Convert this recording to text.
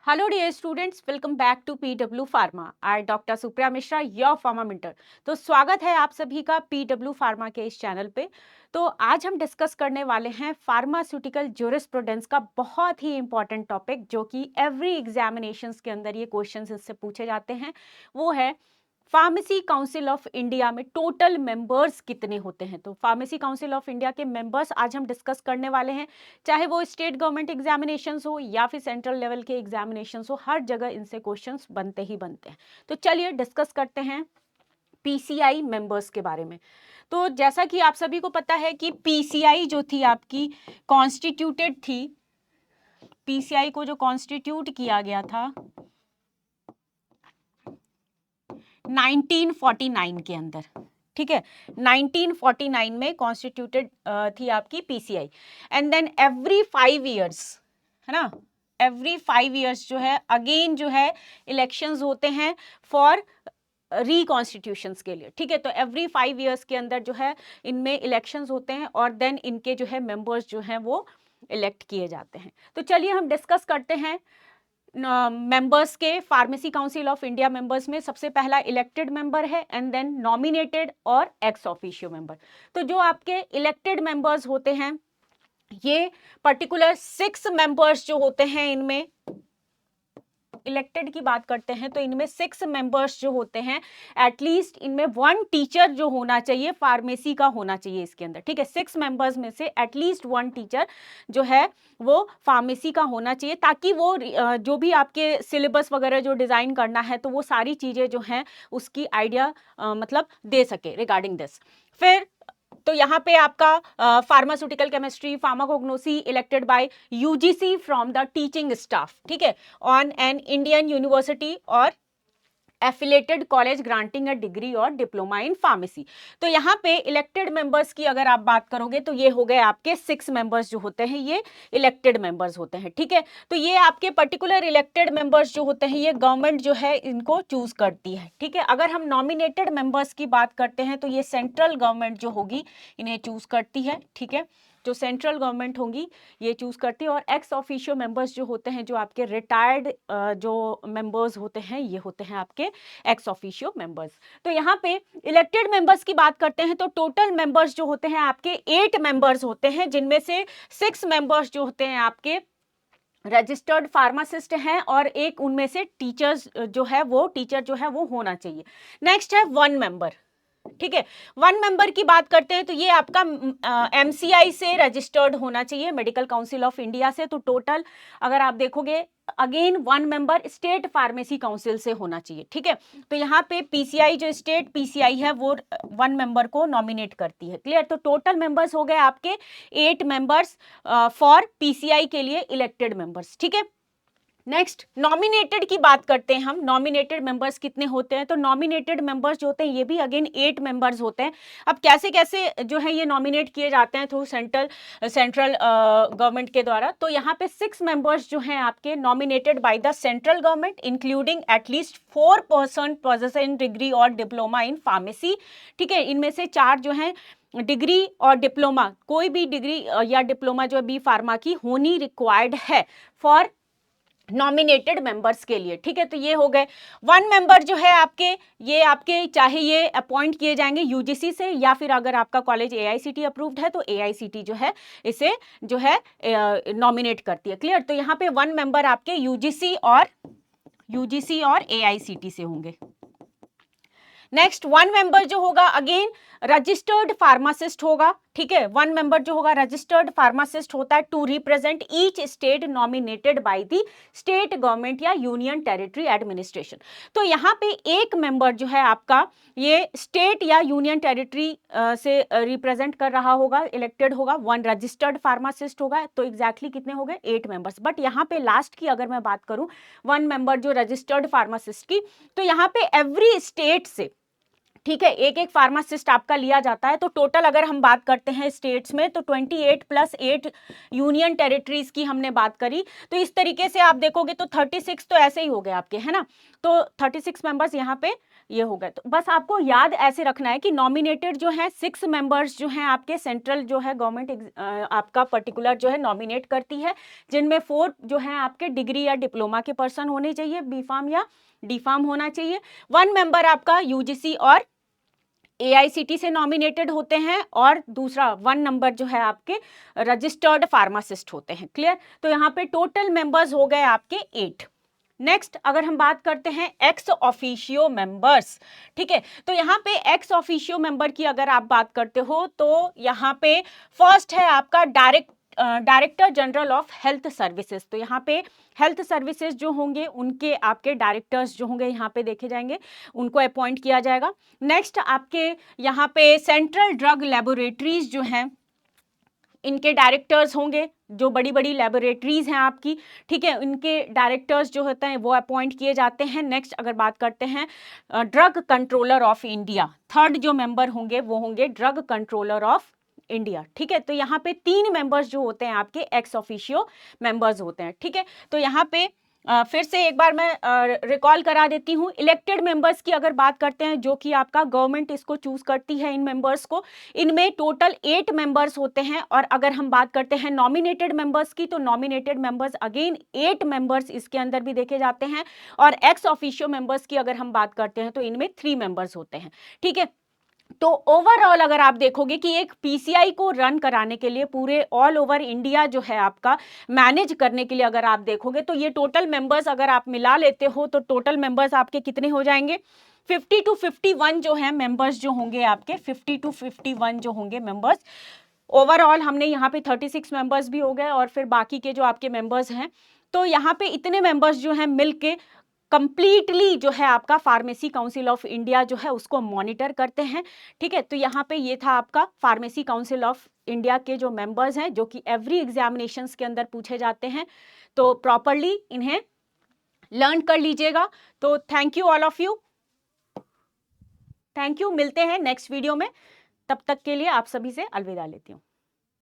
Hello dear students, welcome back to PW pharma. I doctor Supriya Mishra, your pharma mentor. तो स्वागत है आप सभी का पीडब्ल्यू फार्मा के इस चैनल पे। तो आज हम डिस्कस करने वाले हैं फार्मास्यूटिकल ज्यूरिस्प्रूडेंस का बहुत ही इंपॉर्टेंट टॉपिक, जो कि एवरी एग्जामिनेशंस के अंदर ये क्वेश्चंस इससे पूछे जाते हैं। वो है फार्मेसी काउंसिल ऑफ इंडिया में टोटल मेंबर्स कितने होते हैं। तो फार्मेसी काउंसिल ऑफ इंडिया के मेंबर्स आज हम डिस्कस करने वाले हैं। चाहे वो स्टेट गवर्नमेंट एग्जामिनेशंस हो या फिर सेंट्रल लेवल के एग्जामिनेशंस हो, हर जगह इनसे क्वेश्चंस बनते ही बनते हैं। तो चलिए डिस्कस करते हैं पीसीआई मेंबर्स के बारे में। तो जैसा कि आप सभी को पता है कि पीसीआई जो थी आपकी कॉन्स्टिट्यूटेड थी, पीसीआई को जो कॉन्स्टिट्यूट किया गया था 1949 के अंदर, ठीक है। 1949 में कॉन्स्टिट्यूटेड थी आपकी PCI. And then every 5 years, है ना, एवरी 5 इयर्स जो है अगेन जो है इलेक्शंस होते हैं फॉर रिकॉन्स्टिट्यूशंस के लिए, ठीक है। तो एवरी 5 इयर्स के अंदर जो है इनमें इलेक्शंस होते हैं और देन इनके जो है मेंबर्स जो हैं वो इलेक्ट किए जाते हैं। तो चलिए हम डिस्कस करते हैं मेंबर्स के। Pharmacy council of India members में सबसे पहला इलेक्टेड मेंबर है एंड देन नॉमिनेटेड और एक्स ऑफिशियो मेंबर। तो जो आपके इलेक्टेड मेंबर्स होते हैं, ये पर्टिकुलर 6 मेंबर्स जो होते हैं, इनमें इलेक्टेड की बात करते हैं तो इनमें 6 मेंबर्स जो होते हैं, एटलीस्ट इनमें 1 टीचर जो होना चाहिए फार्मेसी का होना चाहिए इसके अंदर, ठीक है। 6 मेंबर्स में से एटलीस्ट 1 टीचर जो है वो फार्मेसी का होना चाहिए, ताकि वो जो भी आपके सिलेबस वगैरह जो डिजाइन करना है तो वो सारी चीजें जो हैं उसकी आइडिया मतलब दे सके रिगार्डिंग दिस। फिर तो यहाँ पे आपका pharmaceutical chemistry pharmacognosy elected by UGC from the teaching staff, ठीक है, ऑन एन इंडियन यूनिवर्सिटी और affiliated college granting a degree और डिप्लोमा इन फार्मेसी। तो यहाँ पे इलेक्टेड मेंबर्स की अगर आप बात करोगे तो ये हो गए आपके 6 मेंबर्स जो होते हैं, ये इलेक्टेड मेंबर्स होते हैं, ठीक है। तो ये आपके पर्टिकुलर इलेक्टेड मेंबर्स जो होते हैं ये गवर्नमेंट जो है इनको चूज करती है, ठीक है। अगर हम नॉमिनेटेड मेंबर्स की बात करते हैं तो ये सेंट्रल गवर्नमेंट जो होगी इन्हें चूज करती है, ठीक है। जो सेंट्रल गवर्नमेंट होगी ये चूज करती है। और एक्स ऑफिशियो मेंबर्स जो होते हैं, जो आपके रिटायर्ड जो मेंबर्स होते हैं, ये होते हैं आपके एक्स ऑफिशियो मेंबर्स। तो यहाँ पे इलेक्टेड मेंबर्स की बात करते हैं तो टोटल मेंबर्स जो होते हैं आपके 8 मेंबर्स होते हैं, जिनमें से 6 मेंबर्स जो होते हैं आपके रजिस्टर्ड फार्मासिस्ट हैं और एक उनमें से टीचर्स जो है वो टीचर जो है वो होना चाहिए। नेक्स्ट है 1 मेंबर, ठीक है। 1 मेंबर की बात करते हैं तो ये आपका एमसीआई से रजिस्टर्ड होना चाहिए, मेडिकल काउंसिल ऑफ इंडिया से। तो टोटल अगर आप देखोगे again 1 member state pharmacy council से होना चाहिए, ठीक है। तो यहाँ पे पीसीआई जो स्टेट पीसीआई है वो 1 मेंबर को नॉमिनेट करती है, क्लियर। तो टोटल मेंबर्स हो गए आपके 8 मेंबर्स फॉर पीसीआई के लिए इलेक्टेड मेंबर्स, ठीक है। नेक्स्ट नॉमिनेटेड की बात करते हैं हम। नॉमिनेटेड मेंबर्स कितने होते हैं, तो नॉमिनेटेड मेंबर्स जो होते हैं ये भी अगेन 8 मेंबर्स होते हैं। अब कैसे कैसे जो है ये नॉमिनेट किए जाते हैं थ्रू सेंट्रल गवर्नमेंट के द्वारा। तो यहाँ पे 6 मेंबर्स जो हैं आपके nominated by the central government, including at least 4% possession degree और डिप्लोमा इन फार्मेसी, ठीक है। इनमें से 4 जो हैं डिग्री और डिप्लोमा, कोई भी डिग्री या डिप्लोमा जो बी फार्मा की होनी रिक्वायर्ड है फॉर नॉमिनेटेड मेंबर्स के लिए, ठीक है। तो ये हो गए 1 मेंबर जो है आपके, ये आपके चाहे ये अपॉइंट किए जाएंगे यूजीसी से या फिर अगर आपका कॉलेज एआईसीटी अप्रूव्ड है तो एआईसीटी जो है इसे जो है नॉमिनेट करती है, क्लियर। तो यहाँ पे 1 मेंबर आपके यूजीसी और एआईसीटी से होंगे। नेक्स्ट 1 मेंबर जो होगा अगेन रजिस्टर्ड फार्मासिस्ट होगा, ठीक है। 1 मेंबर जो होगा रजिस्टर्ड फार्मासिस्ट होता है to represent each state nominated by the state government या यूनियन टेरिटरी एडमिनिस्ट्रेशन। तो यहाँ पे एक मेंबर जो है आपका ये स्टेट या यूनियन टेरिटरी से रिप्रेजेंट कर रहा होगा, इलेक्टेड होगा। 1 रजिस्टर्ड फार्मासिस्ट होगा। तो एग्जैक्टली कितने हो गए 8 मेंबर्स। बट यहाँ पे लास्ट की अगर मैं बात करूं 1 मेंबर जो रजिस्टर्ड फार्मासिस्ट की, तो यहाँ पे एवरी स्टेट से, ठीक है, एक एक फार्मासिस्ट आपका लिया जाता है। तो टोटल अगर हम बात करते हैं स्टेट्स में तो 28 + 8 यूनियन टेरिटरीज की हमने बात करी। तो इस तरीके से आप देखोगे तो 36 तो ऐसे ही हो गए आपके, है ना। तो 36 मेंबर्स यहाँ पे ये हो गए। तो बस आपको याद ऐसे रखना है कि नॉमिनेटेड जो है 6 मेंबर्स जो हैं आपके सेंट्रल जो है गवर्नमेंट आपका पर्टिकुलर जो है नॉमिनेट करती है, जिनमें 4 जो है आपके डिग्री या डिप्लोमा के पर्सन होने चाहिए, बी फार्म या डी फार्म होना चाहिए। 1 मेंबर आपका यूजीसी और एआईसीटी से नॉमिनेटेड होते हैं और दूसरा 1 नंबर जो है आपके रजिस्टर्ड फार्मासिस्ट होते हैं। क्लियर। तो यहाँ पे टोटल मेंबर्स हो गए आपके 8। नेक्स्ट अगर हम बात करते हैं एक्स ऑफिशियो मेंबर्स, ठीक है। तो यहाँ पे एक्स ऑफिशियो मेंबर की अगर आप बात करते हो तो यहाँ पे फर्स्ट है आपका director general of health services. तो यहाँ पे हेल्थ सर्विसेज जो होंगे उनके आपके डायरेक्टर्स जो होंगे यहाँ पे देखे जाएंगे, उनको अपॉइंट किया जाएगा। नेक्स्ट आपके यहाँ पे सेंट्रल ड्रग लेबोरेटरीज जो हैं इनके डायरेक्टर्स होंगे, जो बड़ी बड़ी लेबोरेटरीज हैं आपकी, ठीक है, इनके डायरेक्टर्स जो होते हैं वो अपॉइंट किए जाते हैं। नेक्स्ट अगर बात करते हैं drug controller of India, third जो मेंबर होंगे वो होंगे ड्रग कंट्रोलर ऑफ इंडिया, ठीक है। तो यहाँ पे 3 मेंबर्स जो होते हैं आपके एक्स ऑफिशियो मेंबर्स होते हैं, ठीक है। तो यहाँ पे फिर से एक बार मैं रिकॉल करा देती हूँ। इलेक्टेड मेंबर्स की अगर बात करते हैं जो कि आपका गवर्नमेंट इसको चूज करती है इन मेंबर्स को, इनमें टोटल 8 मेंबर्स होते हैं। और अगर हम बात करते हैं नॉमिनेटेड मेंबर्स की तो नॉमिनेटेड मेंबर्स अगेन 8 मेंबर्स इसके अंदर भी देखे जाते हैं। और एक्स ऑफिशियो मेंबर्स की अगर हम बात करते हैं तो इनमें 3 मेंबर्स होते हैं, ठीक है। तो ओवरऑल अगर आप देखोगे कि एक पीसीआई को रन कराने के लिए पूरे ऑल ओवर इंडिया जो है आपका मैनेज करने के लिए अगर आप देखोगे तो ये टोटल मेंबर्स अगर आप मिला लेते हो तो टोटल मेंबर्स आपके कितने हो जाएंगे, 50 to 51 जो है मेंबर्स जो होंगे आपके 50 to 51 जो होंगे मेंबर्स। ओवरऑल हमने यहाँ पे 36 मेंबर्स भी हो गए और फिर बाकी के जो आपके मेंबर्स हैं, तो यहाँ पे इतने मेंबर्स जो हैं मिलके कंप्लीटली जो है आपका फार्मेसी काउंसिल ऑफ इंडिया जो है उसको मॉनिटर करते हैं, ठीक है। तो यहाँ पे ये था आपका फार्मेसी काउंसिल ऑफ इंडिया के जो मेंबर्स हैं जो कि एवरी एग्जामिनेशंस के अंदर पूछे जाते हैं। तो प्रॉपरली इन्हें लर्न कर लीजिएगा। तो thank you all of you, thank you. मिलते हैं नेक्स्ट वीडियो में, तब तक के लिए आप सभी से अलविदा लेती हूँ।